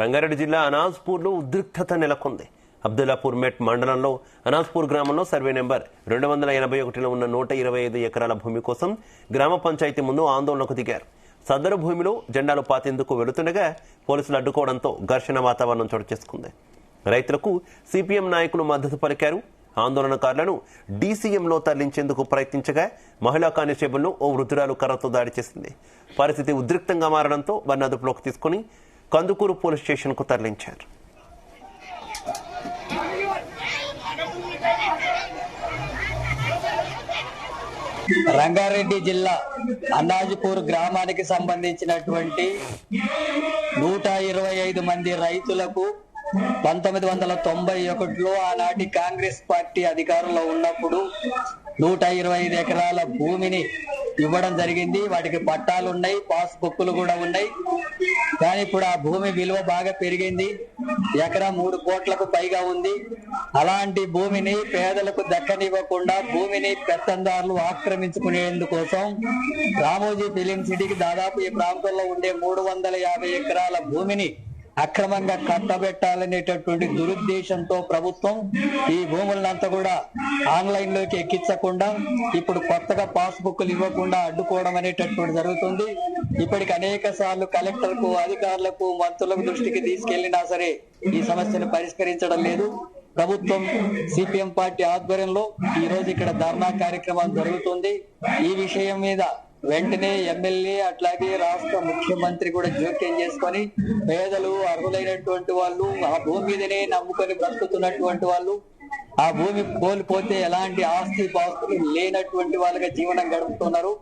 రంగారెడ్డి జిల్లా అనాజ్పూర్లో ఉద్రిక్తత నెలకొంది. అబ్దుల్లాపూర్ మెట్ మండలంలో అనాజ్పూర్ గ్రామంలో సర్వే నెంబర్ 281లో ఉన్న 125 ఎకరాల భూమి కోసం గ్రామ పంచాయతీ ముందు ఆందోళనకు దిగారు. సదరు భూమిలో జెండాలు పాతేందుకు వెళుతుండగా పోలీసులు అడ్డుకోవడంతో ఘర్షణ వాతావరణం చోటు చేసుకుంది. రైతులకు సిపిఎం నాయకులు మద్దతు పలికారు. ఆందోళనకారులను డీసీఎంలో తరలించేందుకు ప్రయత్నించగా మహిళా కానిస్టేబుల్ను ఓ వృద్ధురాలు కర్రతో దాడి చేసింది. పరిస్థితి ఉద్రిక్తంగా మారడంతో వారిని అదుపులోకి తీసుకుని కందుకూరు పోలీస్ స్టేషన్ కు తరలించారు. రంగారెడ్డి జిల్లా అన్నాజపూర్ గ్రామానికి సంబంధించినటువంటి 125 మంది రైతులకు 1991లో ఆనాటి కాంగ్రెస్ పార్టీ అధికారంలో ఉన్నప్పుడు 125 ఎకరాల భూమిని ఇవ్వడం జరిగింది. వాటికి పట్టాలు ఉన్నాయి, పాస్ బుక్కులు కూడా ఉన్నాయి. కానీ ఇప్పుడు ఆ భూమి విలువ బాగా పెరిగింది. ఎకరా 3 కోట్లకు పైగా ఉంది. అలాంటి భూమిని పేదలకు దక్కనివ్వకుండా భూమిని పెత్తందారులు ఆక్రమించుకునేందుకోసం రామోజీ ఫిలిం సిటీకి దాదాపు ఈ ప్రాంతంలో ఉండే 350 ఎకరాల భూమిని అక్రమంగా కట్టబెట్టాలనేటటువంటి దురుద్దేశంతో ప్రభుత్వం ఈ భూములంతా కూడా ఆన్లైన్ లోకి ఎక్కించకుండా ఇప్పుడు కొత్తగా పాస్ బుక్లు ఇవ్వకుండా అడ్డుకోవడం అనేటటువంటి జరుగుతుంది. ఇప్పటికి అనేక సార్లు కలెక్టర్కు, అధికారులకు, మంత్రులకు దృష్టికి తీసుకెళ్లినా సరే ఈ సమస్యను పరిష్కరించడం లేదు. ప్రభుత్వం సిపిఎం పార్టీ ఆధ్వర్యంలో ఈ రోజు ఇక్కడ ధర్నా కార్యక్రమం జరుగుతుంది. ఈ విషయం మీద వెంటనే ఎమ్మెల్యే అట్లాగే రాష్ట్ర ముఖ్యమంత్రి కూడా జోక్యం చేసుకొని పేదలు, అర్హులైనటువంటి వాళ్ళు, ఆ భూమి మీదనే నమ్ముకొని బ్రతుకుతున్నటువంటి వాళ్ళు, ఆ భూమి కోల్పోతే ఎలాంటి ఆస్తి పాస్తులు లేనటువంటి వాళ్ళగా జీవనం గడుపుతున్నారు.